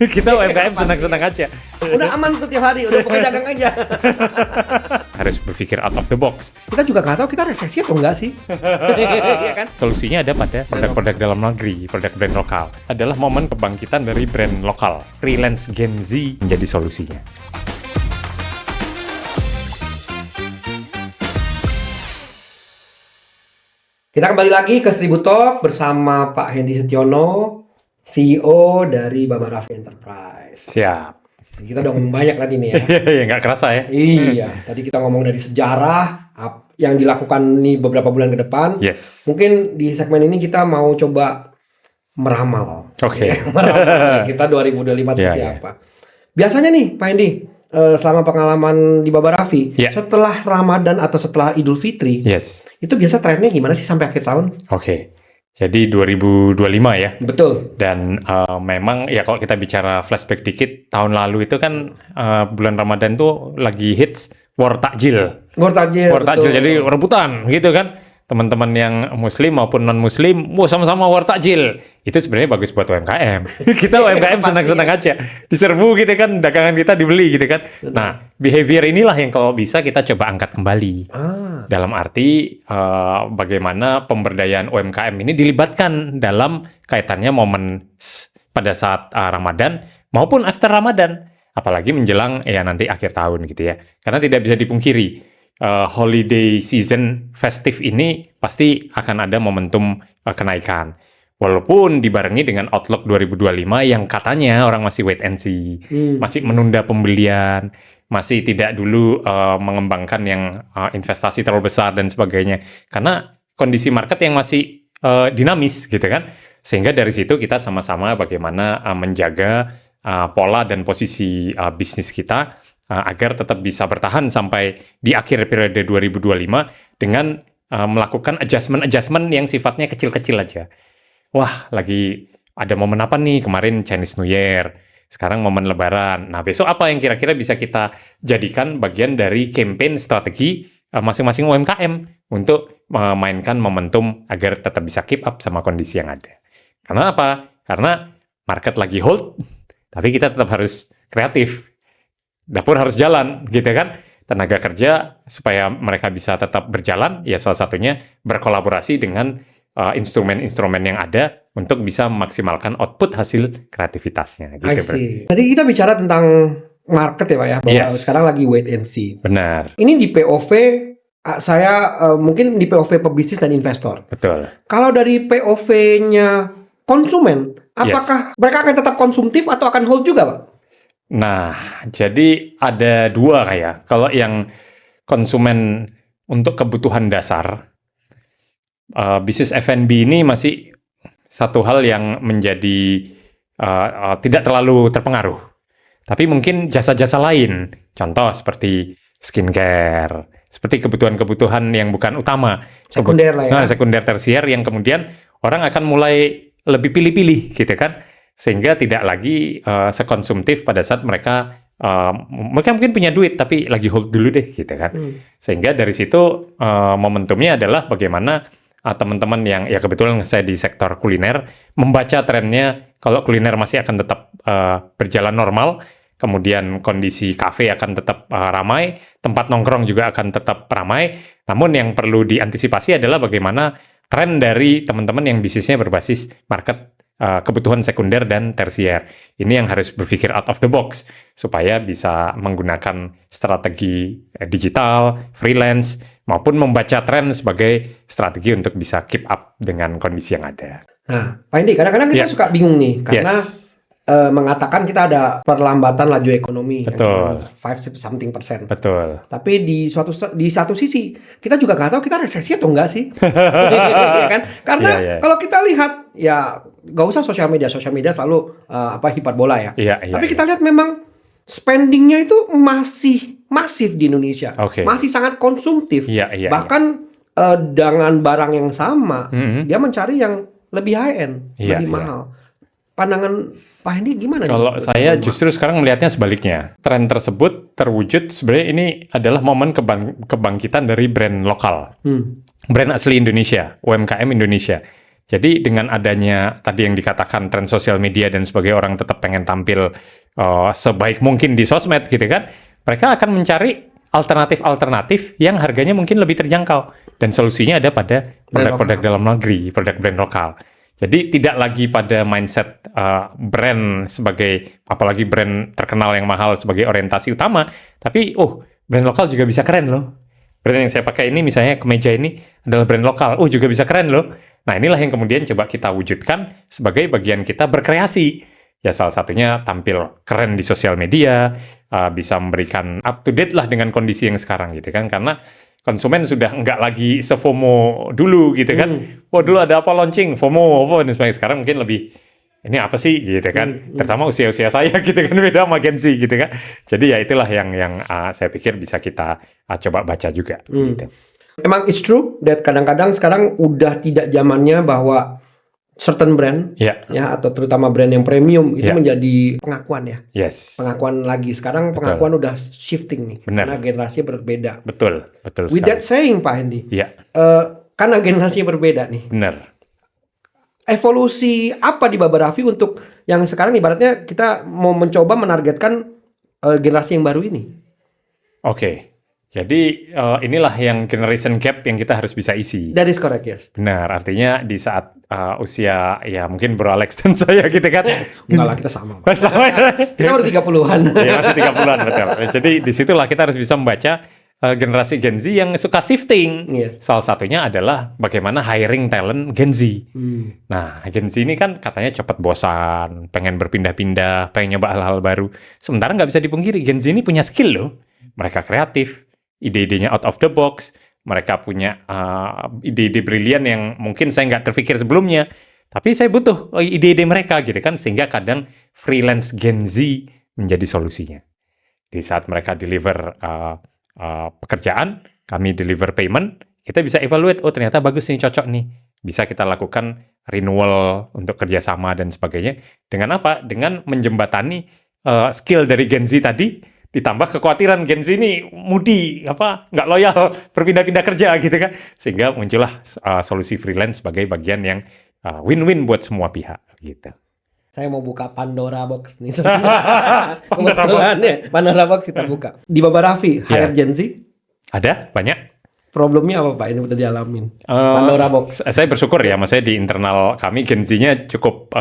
Kita UMKM senang-senang aja. Udah aman tuh tiap hari, udah pokoknya dagang aja. Harus berpikir out of the box. Kita juga nggak tahu kita resesi atau enggak sih. Iya kan? Solusinya ada pada produk-produk dalam negeri, produk brand lokal. Adalah momen kebangkitan dari brand lokal. Freelance Gen Z menjadi solusinya. Kita kembali lagi ke Seribu Talk bersama Pak Hendy Setiono, CEO dari Baba Raffi Enterprise. Siap. Kita udah ngomong banyak tadi nih ya. Iya, nggak kerasa ya? Iya, tadi kita ngomong dari sejarah yang dilakukan nih beberapa bulan ke depan. Yes. Mungkin di segmen ini kita mau coba meramal. Oke. Ya, meramal kita 2025 seperti apa. Biasanya nih Pak Hendy, selama pengalaman di Baba Raffi, setelah Ramadan atau setelah Idul Fitri, itu biasa trennya gimana sih sampai akhir tahun? Oke. Jadi 2025 ya. Betul. Dan memang ya kalau kita bicara flashback dikit, tahun lalu itu kan bulan Ramadan tuh lagi hits war takjil. War takjil. Jadi rebutan gitu kan. Teman-teman yang muslim maupun non-muslim, sama-sama war takjil. Itu sebenarnya bagus buat UMKM. Kita UMKM senang-senang aja. Diserbu gitu kan, dagangan kita dibeli gitu kan. Nah, behavior inilah yang kalau bisa kita coba angkat kembali. Dalam arti bagaimana pemberdayaan UMKM ini dilibatkan dalam kaitannya momen pada saat Ramadan maupun after Ramadan. Apalagi menjelang ya nanti akhir tahun gitu ya. Karena tidak bisa dipungkiri. Holiday season festive ini pasti akan ada momentum kenaikan. Walaupun dibarengi dengan outlook 2025 yang katanya orang masih wait and see, masih menunda pembelian, masih tidak dulu mengembangkan yang investasi terlalu besar dan sebagainya. Karena kondisi market yang masih dinamis gitu kan. Sehingga dari situ kita sama-sama bagaimana menjaga pola dan posisi bisnis kita agar tetap bisa bertahan sampai di akhir periode 2025 dengan melakukan adjustment yang sifatnya kecil-kecil aja. Wah, lagi ada momen apa nih? Kemarin Chinese New Year, sekarang momen Lebaran. Nah, besok apa yang kira-kira bisa kita jadikan bagian dari campaign strategi masing-masing UMKM untuk memainkan momentum agar tetap bisa keep up sama kondisi yang ada. Karena apa? Karena market lagi hold, tapi kita tetap harus kreatif. Dapur harus jalan, gitu kan? Tenaga kerja supaya mereka bisa tetap berjalan, ya salah satunya berkolaborasi dengan instrumen-instrumen yang ada untuk bisa memaksimalkan output hasil kreativitasnya. Gitu, I see. Tadi kita bicara tentang market ya Pak ya, bahwa sekarang lagi wait and see. Benar. Ini di POV, saya mungkin di POV pebisnis dan investor. Betul. Kalau dari POV-nya konsumen, apakah mereka akan tetap konsumtif atau akan hold juga Pak? Nah, jadi ada dua kayak. Kalau yang konsumen untuk kebutuhan dasar, bisnis F&B ini masih satu hal yang menjadi tidak terlalu terpengaruh. Tapi mungkin jasa-jasa lain, contoh seperti skincare, seperti kebutuhan-kebutuhan yang bukan utama. Sekunder lah ya. Nah, sekunder tersier yang kemudian orang akan mulai lebih pilih-pilih gitu kan. Sehingga tidak lagi sekonsumtif pada saat mereka mungkin punya duit tapi lagi hold dulu deh gitu kan. Sehingga dari situ momentumnya adalah bagaimana teman-teman yang ya kebetulan saya di sektor kuliner membaca trennya kalau kuliner masih akan tetap berjalan normal, kemudian kondisi kafe akan tetap ramai, tempat nongkrong juga akan tetap ramai. Namun yang perlu diantisipasi adalah bagaimana tren dari teman-teman yang bisnisnya berbasis market kebutuhan sekunder dan tersier. Ini yang harus berpikir out of the box supaya bisa menggunakan strategi digital, freelance, maupun membaca tren sebagai strategi untuk bisa keep up dengan kondisi yang ada. Nah, Pak Hendy, kadang-kadang kita suka bingung nih karena mengatakan kita ada perlambatan laju ekonomi. Betul. 5% Betul. Tapi di satu sisi kita juga nggak tahu kita resesi atau enggak sih. Ya kan? Karena kalau kita lihat ya nggak usah sosial media selalu hiperbola ya. Tapi kita lihat memang spendingnya itu masih masif di Indonesia. Masih sangat konsumtif. Bahkan dengan barang yang sama dia mencari yang lebih high end, lebih mahal. Pandangan Pak Hendy gimana? Kalau saya justru sekarang melihatnya sebaliknya. Tren tersebut terwujud sebenarnya ini adalah momen kebangkitan dari brand lokal. Brand asli Indonesia, UMKM Indonesia. Jadi dengan adanya tadi yang dikatakan tren sosial media dan sebagai orang tetap pengen tampil sebaik mungkin di sosmed gitu kan, mereka akan mencari alternatif-alternatif yang harganya mungkin lebih terjangkau. Dan solusinya ada pada produk-produk dalam negeri, produk brand lokal. Jadi tidak lagi pada mindset brand sebagai, apalagi brand terkenal yang mahal sebagai orientasi utama, tapi brand lokal juga bisa keren loh. Brand yang saya pakai ini misalnya kemeja ini adalah brand lokal, juga bisa keren loh. Nah inilah yang kemudian coba kita wujudkan sebagai bagian kita berkreasi. Ya salah satunya tampil keren di sosial media, bisa memberikan up to date lah dengan kondisi yang sekarang gitu kan. Karena konsumen sudah nggak lagi se-FOMO dulu gitu kan. Dulu ada apa launching, FOMO, dan sebagainya. Sekarang mungkin lebih, ini apa sih gitu kan. Terutama usia-usia saya gitu kan, beda sama Gen Z gitu kan. Jadi ya itulah yang saya pikir bisa kita coba baca juga gitu. Emang it's true that kadang-kadang sekarang udah tidak zamannya bahwa certain brand ya atau terutama brand yang premium itu menjadi pengakuan ya. Yes. Pengakuan lagi. Sekarang pengakuan udah shifting nih. Benar. Karena generasi berbeda. Betul With that saying Pak Hendy. Karena generasi berbeda nih. Benar. Evolusi apa di Baba Raffi untuk yang sekarang ibaratnya kita mau mencoba menargetkan generasi yang baru ini? Oke. Jadi inilah yang generation gap yang kita harus bisa isi. That is correct, yes. Benar, artinya di saat usia ya mungkin Bro Alex dan saya gitu kan. Enggak lah, kita sama. Sama ya. Kita baru 30-an. Ya masih 30-an betul. Jadi disitulah kita harus bisa membaca generasi Gen Z yang suka shifting. Yes. Salah satunya adalah bagaimana hiring talent Gen Z. Nah, Gen Z ini kan katanya cepat bosan, pengen berpindah-pindah, pengen nyoba hal-hal baru. Sementara nggak bisa dipungkiri, Gen Z ini punya skill loh. Mereka kreatif, ide-idenya out of the box, mereka punya ide-ide brilian yang mungkin saya nggak terpikir sebelumnya. Tapi saya butuh ide-ide mereka gitu kan, sehingga kadang freelance Gen Z menjadi solusinya. Di saat mereka deliver pekerjaan, kami deliver payment, kita bisa evaluate, ternyata bagus nih, cocok nih. Bisa kita lakukan renewal untuk kerjasama dan sebagainya. Dengan apa? Dengan menjembatani skill dari Gen Z tadi, ditambah kekhawatiran Gen Z ini moody, nggak loyal, berpindah-pindah kerja gitu kan. Sehingga muncullah solusi freelance sebagai bagian yang win-win buat semua pihak gitu. Saya mau buka Pandora Box nih. Pandora Box kita buka. Di Baba Raffi, hire Gen Z? Ada, banyak. Problemnya apa Pak ini udah dialamin? Pandora Box. Saya bersyukur ya, maksudnya di internal kami Gen Z-nya cukup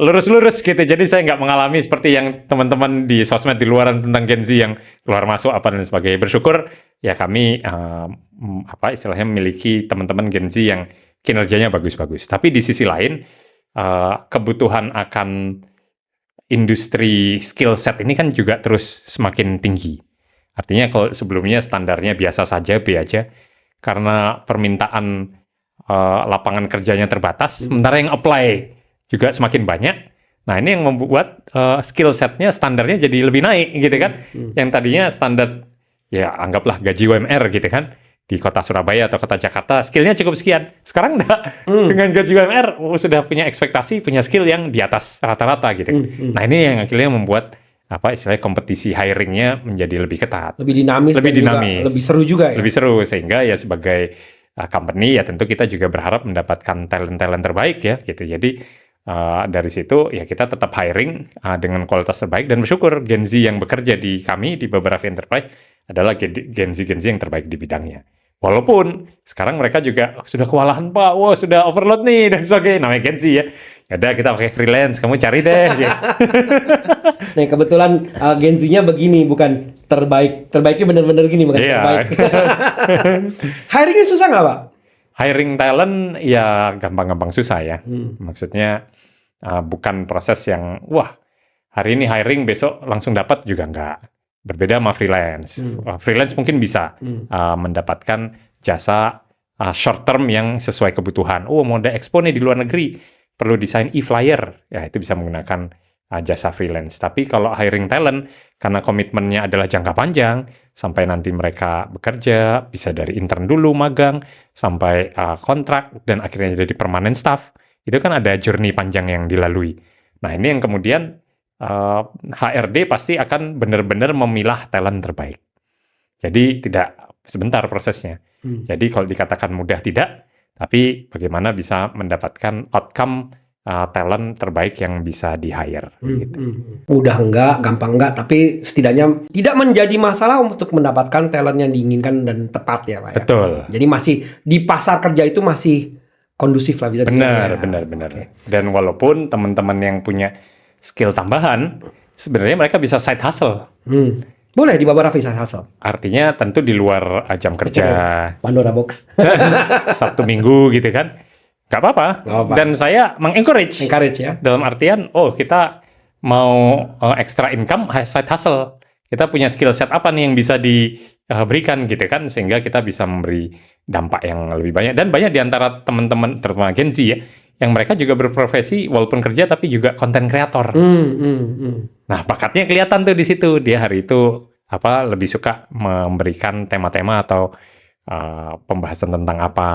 lurus-lurus gitu. Jadi saya nggak mengalami seperti yang teman-teman di sosmed di luaran tentang Gen Z yang keluar masuk apa dan sebagainya. Bersyukur ya kami istilahnya memiliki teman-teman Gen Z yang kinerjanya bagus-bagus. Tapi di sisi lain kebutuhan akan industri skill set ini kan juga terus semakin tinggi. Artinya kalau sebelumnya standarnya biasa saja, B aja, karena permintaan lapangan kerjanya terbatas, sementara yang apply juga semakin banyak. Nah ini yang membuat skill setnya standarnya jadi lebih naik gitu kan. Yang tadinya standar ya anggaplah gaji UMR gitu kan, di kota Surabaya atau kota Jakarta skillnya cukup sekian. Sekarang enggak, dengan gaji UMR sudah punya ekspektasi, punya skill yang di atas rata-rata gitu. Nah ini yang akhirnya membuat istilahnya kompetisi hiringnya menjadi lebih ketat, lebih dinamis, lebih seru juga ya. Lebih seru, sehingga ya sebagai company ya tentu kita juga berharap mendapatkan talent-talent terbaik ya gitu. Jadi dari situ ya kita tetap hiring dengan kualitas terbaik, dan bersyukur Gen Z yang bekerja di kami di Baba Raffi Enterprise adalah Gen Z yang terbaik di bidangnya. Walaupun sekarang mereka juga sudah kewalahan Pak, sudah overload nih dan sebagainya, namanya Gen Z ya. Yaudah kita pakai freelance, kamu cari deh. Gitu. Nih kebetulan Gen Z-nya begini, bukan terbaik. Terbaiknya benar-benar gini, bukan terbaik. Hiringnya susah nggak Pak? Hiring talent ya gampang-gampang susah ya. Maksudnya bukan proses yang hari ini hiring besok langsung dapat juga enggak. Berbeda sama freelance. Freelance mungkin bisa mendapatkan jasa short term yang sesuai kebutuhan. Mau ada expo nih di luar negeri, perlu desain e-flyer. Ya itu bisa menggunakan jasa freelance. Tapi kalau hiring talent, karena komitmennya adalah jangka panjang, sampai nanti mereka bekerja, bisa dari intern dulu, magang, sampai kontrak, dan akhirnya jadi permanent staff, itu kan ada journey panjang yang dilalui. Nah ini yang kemudian HRD pasti akan benar-benar memilah talent terbaik. Jadi tidak sebentar prosesnya. Jadi kalau dikatakan mudah tidak, tapi bagaimana bisa mendapatkan outcome talent terbaik yang bisa di-hire. Gitu. Mudah enggak, gampang enggak, tapi setidaknya tidak menjadi masalah untuk mendapatkan talent yang diinginkan dan tepat ya Pak. Betul. Ya? Jadi masih di pasar kerja itu masih kondusif lah bisa benar, dibilang. Benar. Okay. Dan walaupun teman-teman yang punya skill tambahan, sebenarnya mereka bisa side hustle. Boleh di Baba Raffi side hustle. Artinya tentu di luar jam kerja. Pandora Box. Sabtu Minggu gitu kan. Gak apa-apa. Dan saya mengencourage. Encourage ya. Dalam artian, kita mau extra income, side hustle. Kita punya skill set apa nih yang bisa diberikan gitu kan. Sehingga kita bisa memberi dampak yang lebih banyak. Dan banyak di antara teman-teman, terutama Gen Z ya, yang mereka juga berprofesi walaupun kerja tapi juga konten kreator. Nah, bakatnya kelihatan tuh di situ. Dia hari itu lebih suka memberikan tema-tema atau pembahasan tentang apa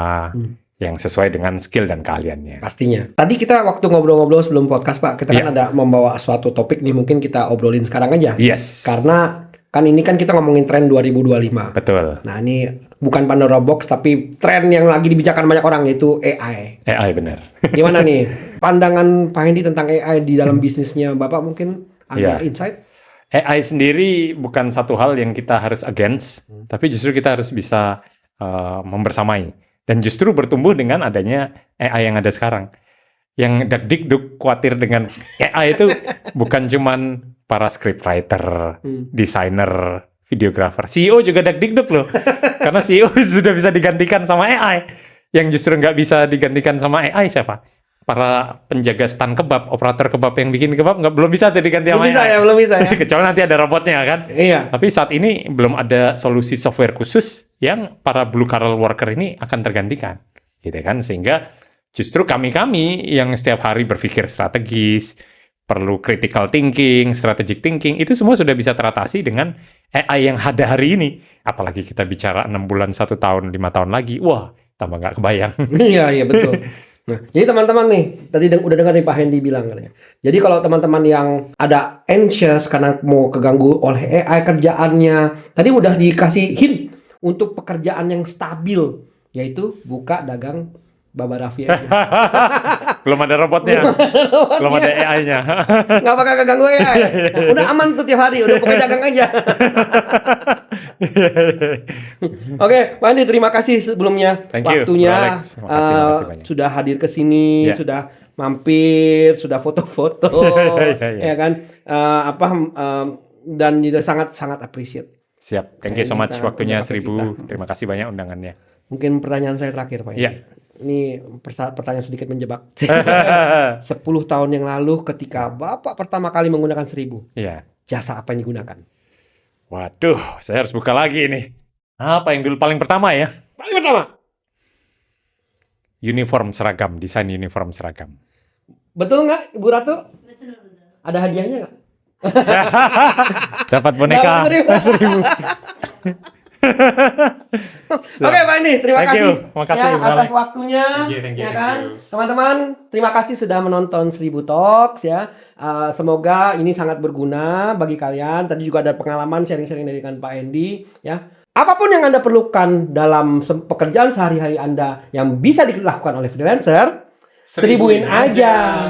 yang sesuai dengan skill dan keahliannya. Pastinya. Tadi kita waktu ngobrol-ngobrol sebelum podcast Pak, kita kan ada membawa suatu topik nih, mungkin kita obrolin sekarang aja. Yes. Karena kan ini kan kita ngomongin tren 2025. Betul. Nah ini bukan Pandora Box tapi tren yang lagi dibicarakan banyak orang yaitu AI. AI benar. Gimana nih pandangan Pak Hendy tentang AI di dalam bisnisnya Bapak, mungkin ada insight? AI sendiri bukan satu hal yang kita harus against, tapi justru kita harus bisa membersamai. Dan justru bertumbuh dengan adanya AI yang ada sekarang. Yang dakdikduk khawatir dengan AI itu bukan cuman para scriptwriter, desainer, videographer. CEO juga dakdikduk loh. Karena CEO sudah bisa digantikan sama AI. Yang justru nggak bisa digantikan sama AI siapa? Para penjaga stand kebab, operator kebab yang bikin kebab belum bisa tuh diganti sama AI. Belum bisa ya. Kecuali nanti ada robotnya kan. Iya. Tapi saat ini belum ada solusi software khusus yang para blue collar worker ini akan tergantikan. Gitu kan. Sehingga justru kami yang setiap hari berpikir strategis, perlu critical thinking, strategic thinking, itu semua sudah bisa teratasi dengan AI yang ada hari ini. Apalagi kita bicara 6 bulan, 1 tahun, 5 tahun lagi, wah, tambah nggak kebayang. Iya, betul. Nah, jadi teman-teman nih, tadi udah dengar nih Pak Hendy bilang katanya. Jadi kalau teman-teman yang ada anxious karena mau keganggu oleh AI kerjaannya, tadi udah dikasih hint untuk pekerjaan yang stabil, yaitu buka dagang Baba Raffi aja. Belum ada robotnya. Belum ada AI-nya. Nggak bakal keganggu AI. Udah aman tuh tiap hari, udah pokoknya dagang aja. Oke, Pak Andi, terima kasih sebelumnya waktunya. Makasih sudah hadir ke sini, sudah mampir, sudah foto-foto, ya kan? Dan juga sangat appreciate. Siap, thank you so much waktunya 1000. Terima kasih banyak undangannya. Mungkin pertanyaan saya terakhir, Pak. Ini pertanyaan sedikit menjebak. 10 tahun yang lalu ketika Bapak pertama kali menggunakan 1000, jasa apa yang digunakan? Waduh, saya harus buka lagi nih. Apa yang dulu paling pertama ya? Paling pertama? Uniform seragam, desain uniform seragam. Betul nggak, Ibu Ratu? Betul. Ada hadiahnya nggak? Dapat boneka 1000. Oke, Pak Andi, terima kasih atas waktunya. Thank you. Teman-teman, terima kasih sudah menonton 1000 Talks ya. Semoga ini sangat berguna bagi kalian. Tadi juga ada pengalaman sharing-sharing dari Pak Hendy ya. Apapun yang Anda perlukan dalam pekerjaan sehari-hari Anda yang bisa dilakukan oleh freelancer, 1000-in aja.